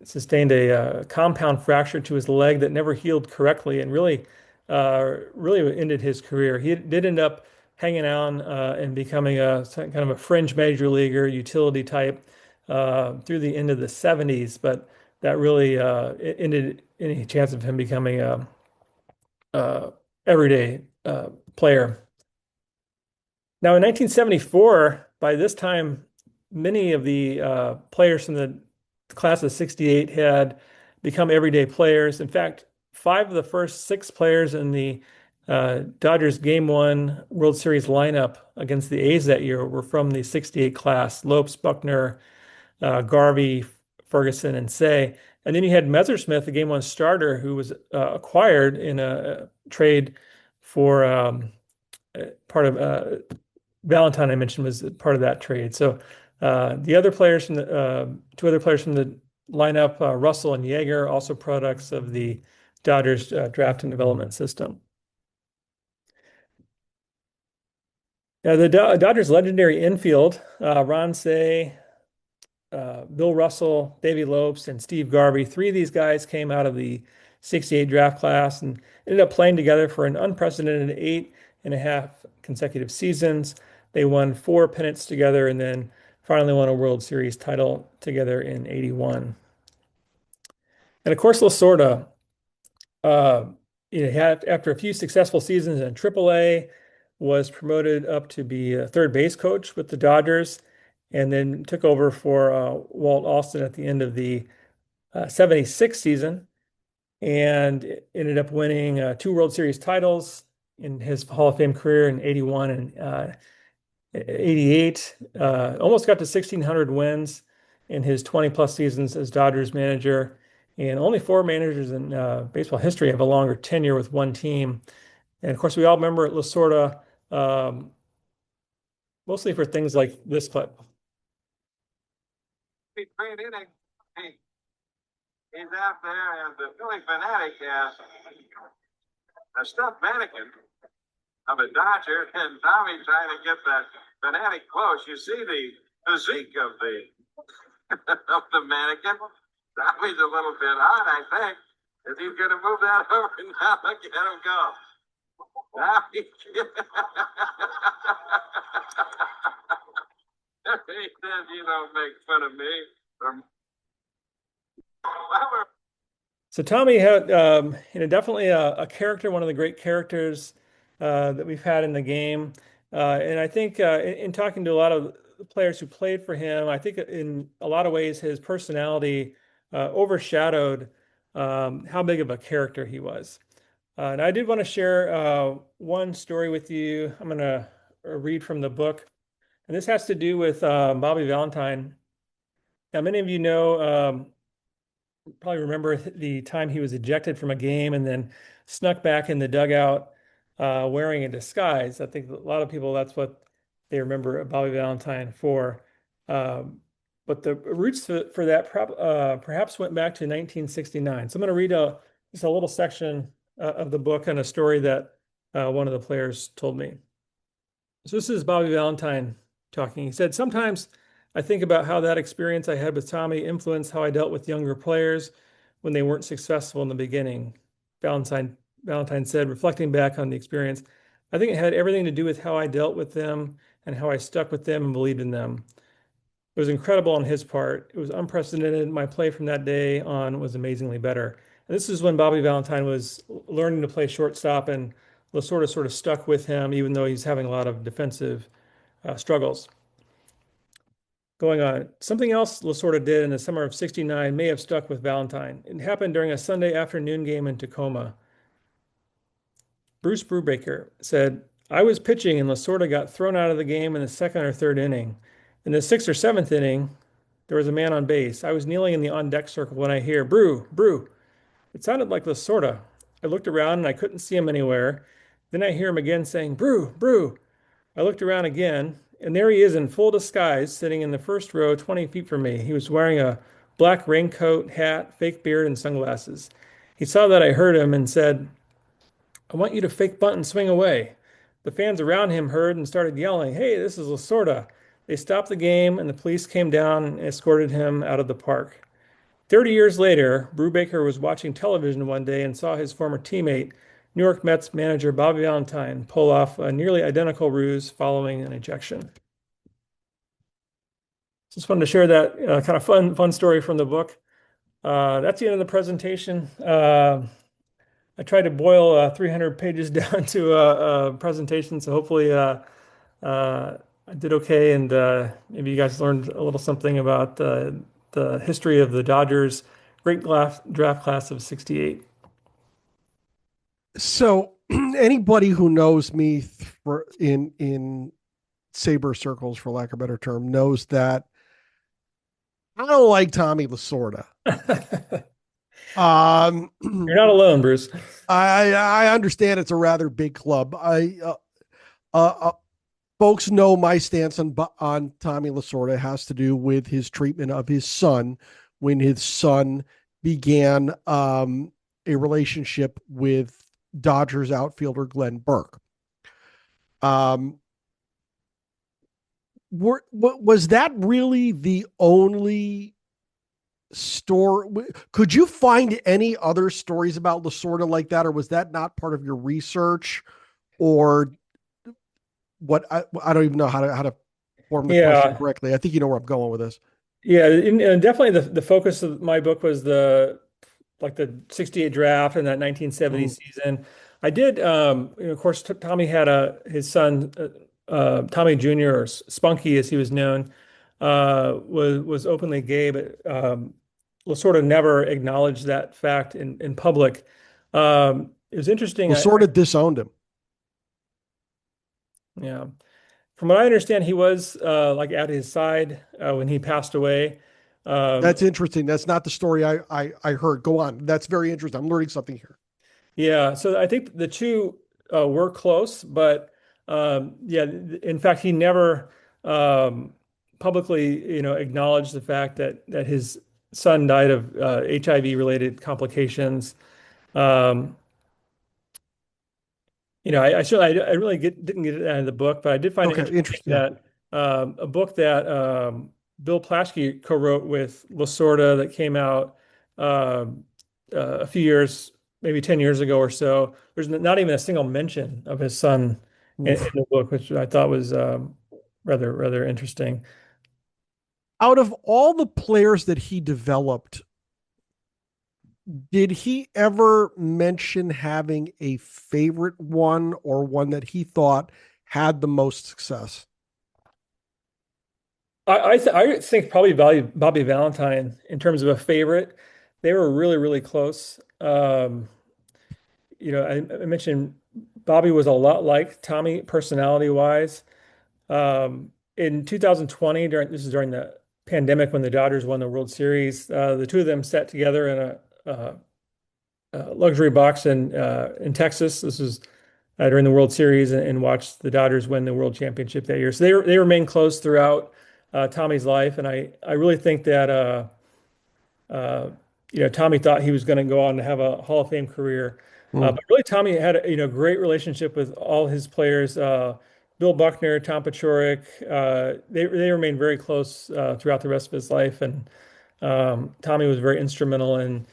sustained a compound fracture to his leg that never healed correctly, and really ended his career. He did end up hanging on and becoming a kind of a fringe major leaguer, utility type through the end of the '70s, but that really ended any chance of him becoming a everyday player. Now, in 1974, by this time, many of the players from the class of '68 had become everyday players. In fact, 5 of the first 6 players in the Dodgers Game 1 World Series lineup against the A's that year were from the '68 class: Lopes, Buckner, Garvey, Ferguson, and Say. And then you had Messersmith, the Game 1 starter, who was acquired in a trade for part of Valentine, I mentioned, was part of that trade. So the other players from the 2 other players from the lineup, Russell and Yeager, also products of the Dodgers draft and development system. Now, the Dodgers legendary infield, Ron Say, Bill Russell, Davey Lopes, and Steve Garvey. 3 of these guys came out of the '68 draft class and ended up playing together for an unprecedented 8.5 consecutive seasons. They won 4 pennants together and then finally won a World Series title together in '81. And of course, Lasorda, after a few successful seasons in AAA, was promoted up to be a third base coach with the Dodgers, and then took over for Walt Alston at the end of the '76 season, and ended up winning 2 World Series titles in his Hall of Fame career in '81 and '88. Almost got to 1,600 wins in his 20-plus seasons as Dodgers manager, and only 4 managers in baseball history have a longer tenure with one team. And of course, we all remember Lasorda mostly for things like this clip. He's out there, and the Philly fanatic has a stuffed mannequin of a Dodger, and Tommy trying to get that fanatic close. You see the physique of the of the mannequin. Tommy's a little bit odd, I think. Is he going to move that over now? Look at him go. Now he says, "You don't make fun of me." So Tommy had, definitely a character, one of the great characters that we've had in the game. And I think in talking to a lot of the players who played for him, I think in a lot of ways his personality overshadowed how big of a character he was. And I did want to share one story with you. I'm going to read from the book. And this has to do with Bobby Valentine. Now, many of you know, probably remember the time he was ejected from a game and then snuck back in the dugout wearing a disguise. I think a lot of people, that's what they remember Bobby Valentine for. But the roots for that perhaps went back to 1969. So I'm going to read just a little section of the book and a story that one of the players told me. So this is Bobby Valentine talking. He said, "Sometimes I think about how that experience I had with Tommy influenced how I dealt with younger players when they weren't successful in the beginning." Valentine said, reflecting back on the experience, "I think it had everything to do with how I dealt with them and how I stuck with them and believed in them. It was incredible on his part. It was unprecedented. My play from that day on was amazingly better. And this is when Bobby Valentine was learning to play shortstop, and Lasorda sort of stuck with him, even though he's having a lot of defensive struggles going on. Something else Lasorda did in the summer of '69 may have stuck with Valentine. It happened during a Sunday afternoon game in Tacoma. Bruce Brubaker said, I was pitching and Lasorda got thrown out of the game in the second or third inning. In the sixth or seventh inning, there was a man on base. I was kneeling in the on-deck circle when I hear, Brew, Brew. It sounded like Lasorda. I looked around and I couldn't see him anywhere. Then I hear him again saying, Brew, Brew. I looked around again, and there he is in full disguise, sitting in the first row 20 feet from me. He was wearing a black raincoat, hat, fake beard, and sunglasses. He saw that I heard him and said, I want you to fake bunt and swing away. The fans around him heard and started yelling, Hey, this is Lasorda. They stopped the game, and the police came down and escorted him out of the park. 30 years later, Brubaker was watching television one day and saw his former teammate, New York Mets manager Bobby Valentine, pull off a nearly identical ruse following an ejection. Just wanted to share that kind of fun story from the book. That's the end of the presentation. I tried to boil 300 pages down to a presentation, so hopefully I did okay, and maybe you guys learned a little something about the history of the Dodgers' great draft class of '68. So anybody who knows me in Saber circles, for lack of a better term, knows that I don't like Tommy Lasorda. You're not alone, Bruce. I understand it's a rather big club. Folks know my stance on Tommy Lasorda has to do with his treatment of his son when his son began a relationship with Dodgers outfielder Glenn Burke. Was that really the only story? Could you find any other stories about Lasorda like that, or was that not part of your research, or what? I don't even know how to form the question correctly. I think you know where I'm going with this. Yeah, and definitely the focus of my book was the '68 draft and that 1970 season. I did, of course, Tommy had his son, Tommy Jr., or Spunky as he was known, was openly gay, but Lasorda never acknowledged that fact in public. It was interesting. Lasorda disowned him. Yeah. From what I understand, he was at his side when he passed away. That's interesting. That's not the story I heard. Go on. That's very interesting. I'm learning something here. Yeah. So I think the two were close, but in fact, he never publicly, acknowledged the fact that his son died of HIV-related complications. I really didn't get it out of the book, but I did find it interesting that a book that Bill Plaschke co-wrote with Lasorda that came out a few years, maybe 10 years ago or so. There's not even a single mention of his son in the book, which I thought was rather interesting. Out of all the players that he developed, did he ever mention having a favorite one, or one that he thought had the most success? I think probably Bobby Valentine in terms of a favorite. They were really, really close. I mentioned Bobby was a lot like Tommy personality-wise. In 2020, during the pandemic when the Dodgers won the World Series, the two of them sat together in a luxury box in Texas. This was during the World Series, and watched the Dodgers win the World Championship that year. So they remained close throughout Tommy's life, and I really think that Tommy thought he was going to go on to have a Hall of Fame career. But really, Tommy had a great relationship with all his players. Bill Buckner, Tom Paciorek, they remained very close throughout the rest of his life, and Tommy was very instrumental in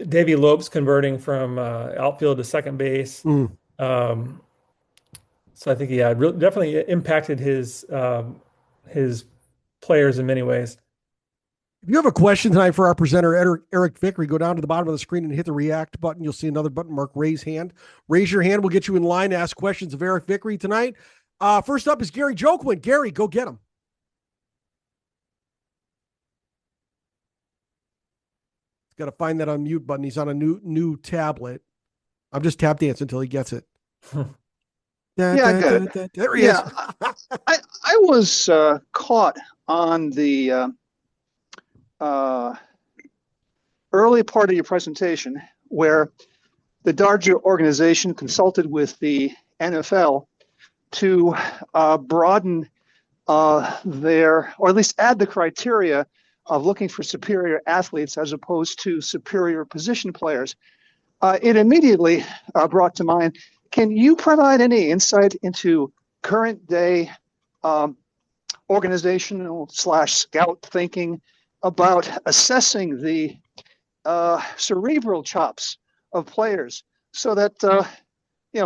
Davey Lopes converting from outfield to second base. So I think definitely impacted his players in many ways. If you have a question tonight for our presenter, Eric Vickrey, go down to the bottom of the screen and hit the react button. You'll see another button marked raise hand. Raise your hand. We'll get you in line to ask questions of Eric Vickrey tonight. First up is Gary Joquin. Gary, go get him. He's got to find that unmute button. He's on a new tablet. I'm just tap dancing until he gets it. Good. There he is. I was caught on the early part of your presentation where the Dodger organization consulted with the NFL to broaden or at least add the criteria of looking for superior athletes as opposed to superior position players. It immediately brought to mind, can you provide any insight into current day organizational / scout thinking about assessing the cerebral chops of players so that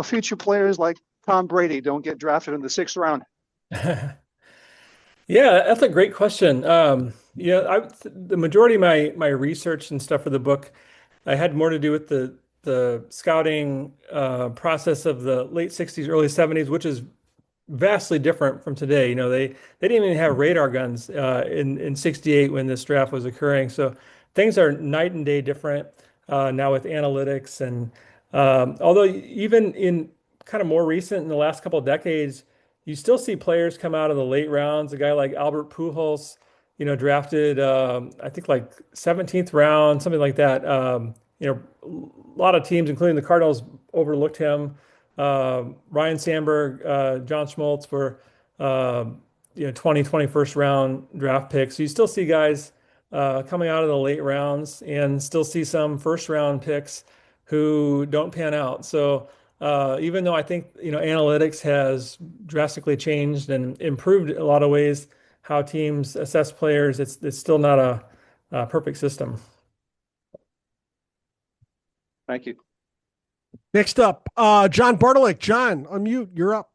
future players like Tom Brady don't get drafted in the 6th round? Yeah, that's a great question. The majority of my research and stuff for the book, I had more to do with the scouting process of the late 60s, early 70s, which is vastly different from today. They didn't even have radar guns in 68 when this draft was occurring. So things are night and day different now with analytics. And although even in kind of more recent, in the last couple of decades, you still see players come out of the late rounds. A guy like Albert Pujols, drafted, I think like 17th round, something like that. A lot of teams, including the Cardinals, overlooked him. Ryan Sandberg, John Schmaltz were 21st round draft picks. So you still see guys coming out of the late rounds and still see some first round picks who don't pan out. So even though I think analytics has drastically changed and improved in a lot of ways how teams assess players, it's still not a perfect system. Thank you. Next up, John Bartolek. John, unmute. You're up.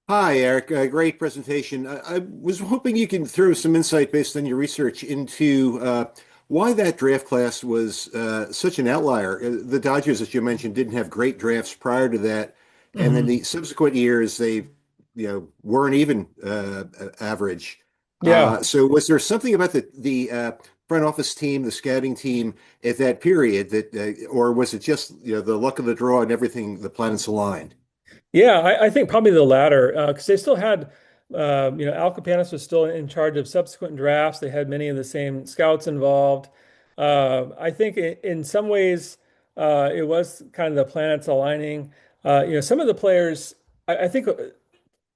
Hi, Eric. Great presentation. I was hoping you can throw some insight based on your research into why that draft class was such an outlier. The Dodgers, as you mentioned, didn't have great drafts prior to that, and then the subsequent years they, weren't even average. Yeah. So was there something about the front office team, the scouting team at that period that, or was it just the luck of the draw and everything, the planets aligned? Yeah, I think probably the latter, because they still had, Al Capanis was still in charge of subsequent drafts. They had many of the same scouts involved. I think in some ways it was kind of the planets aligning. Some of the players, I think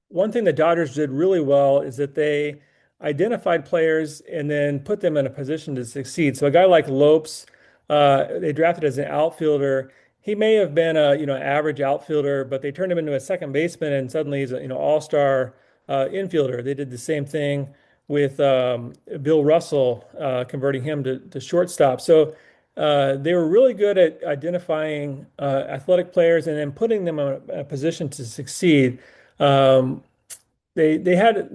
one thing the Dodgers did really well is that they identified players and then put them in a position to succeed. So a guy like Lopes, they drafted as an outfielder. He may have been a average outfielder, but they turned him into a second baseman, and suddenly he's a all-star infielder. They did the same thing with Bill Russell, converting him to shortstop. So they were really good at identifying athletic players and then putting them in a position to succeed. They had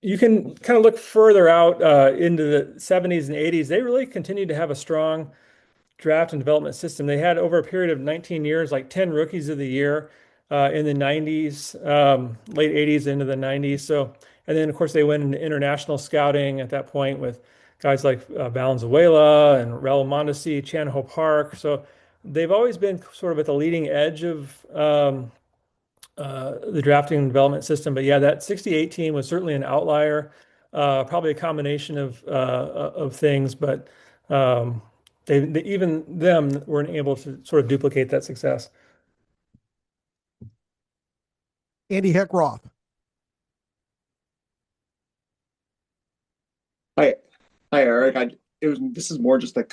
you can kind of look further out into the 70s and 80s. They really continued to have a strong draft and development system. They had over a period of 19 years, like 10 rookies of the year in the 90s, late 80s into the 90s. So, and then of course they went into international scouting at that point with guys like Valenzuela and Raul Mondesi, Chan Ho Park. So they've always been sort of at the leading edge of the drafting and development system. But yeah, that 68 team was certainly an outlier, probably a combination of things, but they even them weren't able to sort of duplicate that success. Andy Heckroth. Hi, Eric. This is more just a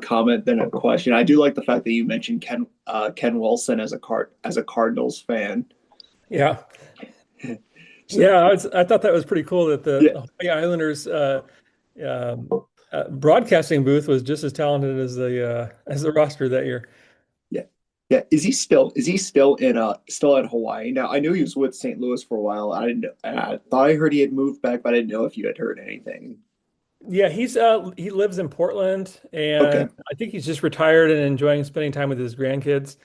comment than a question. I do like the fact that you mentioned Ken Wilson as a Cardinals fan. Yeah, yeah. I thought that was pretty cool that the Hawaii Islanders broadcasting booth was just as talented as the roster that year. Yeah, is he still in Hawaii now? I knew he was with St. Louis for a while. I didn't know, I thought I heard he had moved back, but I didn't know if you had heard anything. Yeah, he lives in Portland, Okay. and I think he's just retired and enjoying spending time with his grandkids.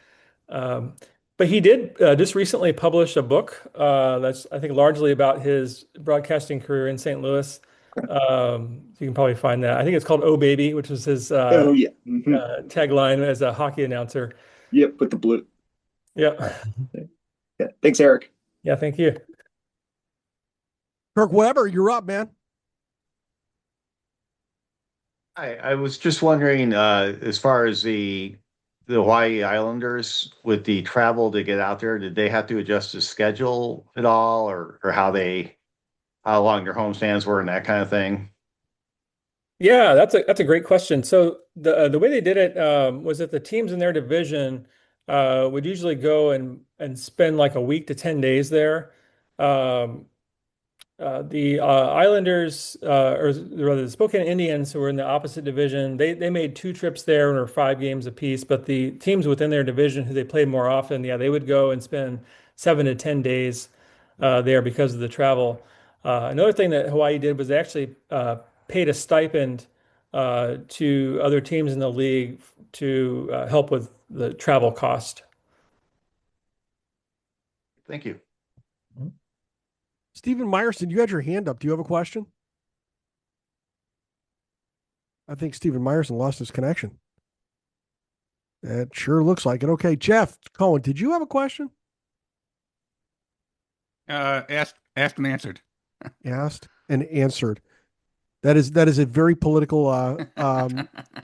Um, but he did just recently publish a book that's, I think, largely about his broadcasting career in St. Louis. You can probably find that. I think it's called "Oh Baby," which was his Oh yeah. tagline as a hockey announcer. Yep, with the blue. Yeah. Yeah. Thanks, Eric. Yeah, thank you. Kirk Weber, you're up, man. I was just wondering, as far as the Hawaii Islanders with the travel to get out there, did they have to adjust the schedule at all, or how long their homestands were and that kind of thing? Yeah, that's a great question. So the way they did it was that the teams in their division would usually go and spend like a week to 10 days there. Um, the Islanders, or rather the Spokane Indians, who were in the opposite division, they made 2 trips there and were 5 games apiece. But the teams within their division who they played more often, yeah, they would go and spend 7 to 10 days there because of the travel. Another thing that Hawaii did was they actually paid a stipend to other teams in the league to help with the travel cost. Thank you. Stephen Meyerson, you had your hand up. Do you have a question? I think Stephen Meyerson lost his connection. It sure looks like it. Okay, Jeff Cohen, did you have a question? Asked and answered. Asked and answered. That is a very political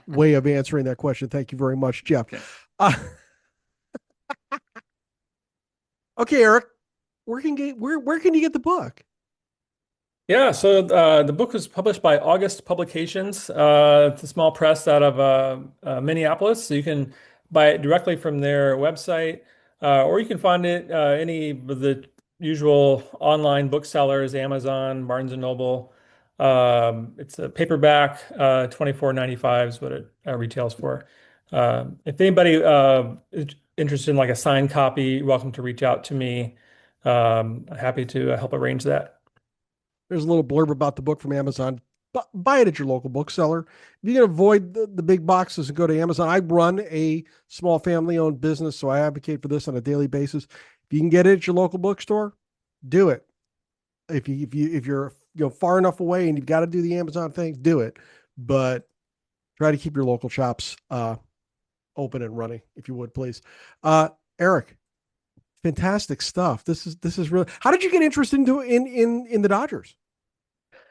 way of answering that question. Thank you very much, Jeff. Okay. Okay, Eric, where can you get the book? Yeah, so the book was published by August Publications. It's a small press out of Minneapolis, so you can buy it directly from their website, or you can find it any of the usual online booksellers, Amazon, Barnes and Noble. It's a paperback, $24.95 is what it retails for. If anybody is interested in like a signed copy, you're welcome to reach out to me. Happy to help arrange that. There's a little blurb about the book from Amazon. Buy it at your local bookseller. If you can avoid the big boxes and go to Amazon, I run a small family-owned business, so I advocate for this on a daily basis. If you can get it at your local bookstore, do it. If you're far enough away and you've got to do the Amazon thing, do it. But try to keep your local shops open and running, if you would, please. Eric, fantastic stuff. This is really. How did you get interested in the Dodgers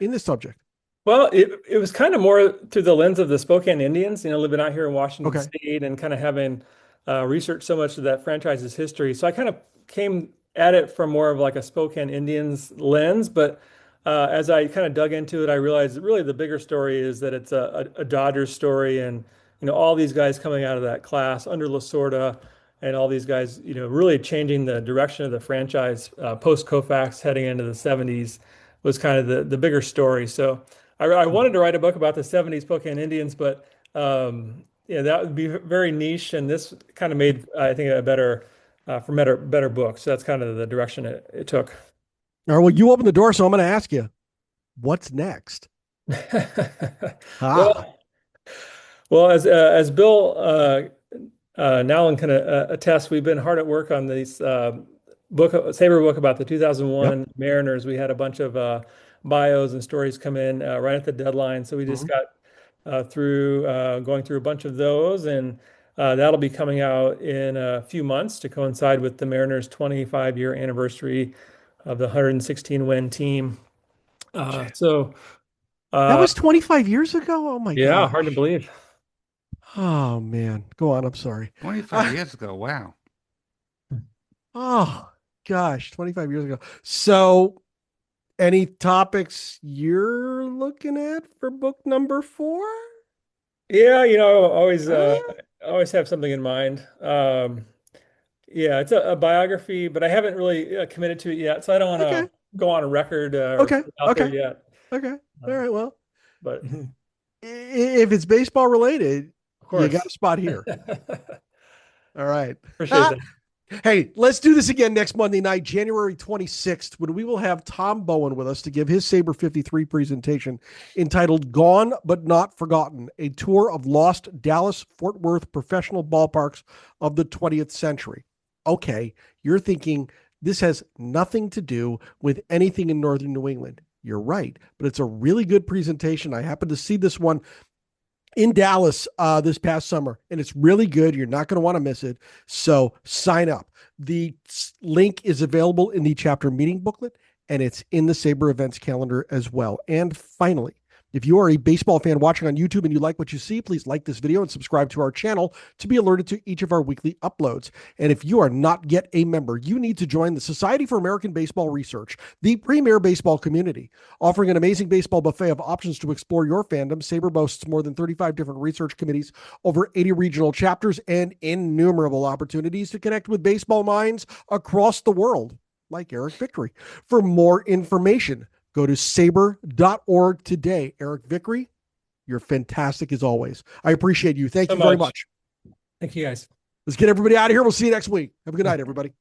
in this subject? Well, it was kind of more through the lens of the Spokane Indians, living out here in Washington State and kind of having researched so much of that franchise's history. So I kind of came at it from more of like a Spokane Indians lens. But as I kind of dug into it, I realized that really the bigger story is that it's a Dodgers story, and all these guys coming out of that class under Lasorda, and all these guys, really changing the direction of the franchise post Koufax heading into the 70s was kind of the bigger story. So I wanted to write a book about the 70s Spokane Indians, but that would be very niche, and this kind of made, I think, a better book. So that's kind of the direction it took. All right, well, you opened the door, so I'm going to ask you, what's next? Well, as Bill Nowlin can attest, we've been hard at work on this Saber book about the 2001 Mariners. We had a bunch of bios and stories come in right at the deadline, so we just got through going through a bunch of those, and that'll be coming out in a few months to coincide with the Mariners' 25-year anniversary of the 116 win team. So that was 25 years ago. Oh my god! Yeah, hard to believe. Oh man, go on. I'm sorry. 25 years ago. Wow. Oh gosh, 25 years ago. So, any topics you're looking at for book number 4? Yeah, always have something in mind. Yeah, it's a biography, but I haven't really committed to it yet, so I don't want to go on a record out there yet. Okay. All right. Well, but if it's baseball related, of course, you got a spot here. All right. Appreciate that. Hey, let's do this again next Monday night, January 26th, when we will have Tom Bowen with us to give his Sabre 53 presentation entitled Gone But Not Forgotten, a tour of lost Dallas-Fort Worth professional ballparks of the 20th century. Okay, you're thinking this has nothing to do with anything in northern New England. You're right, but it's a really good presentation. I happened to see this one in Dallas this past summer, and it's really good. You're not going to want to miss it. So sign up. The link is available in the chapter meeting booklet, and it's in the Sabre events calendar as well. And finally, if you are a baseball fan watching on YouTube and you like what you see, please like this video and subscribe to our channel to be alerted to each of our weekly uploads. And if you are not yet a member, you need to join the Society for American Baseball Research, the premier baseball community. Offering an amazing baseball buffet of options to explore your fandom, Sabre boasts more than 35 different research committees, over 80 regional chapters, and innumerable opportunities to connect with baseball minds across the world, like Eric Vickrey. For more information, go to sabre.org today. Eric Vickrey, you're fantastic as always. I appreciate you. Thank you very much. Thank you, guys. Let's get everybody out of here. We'll see you next week. Have a good night, everybody.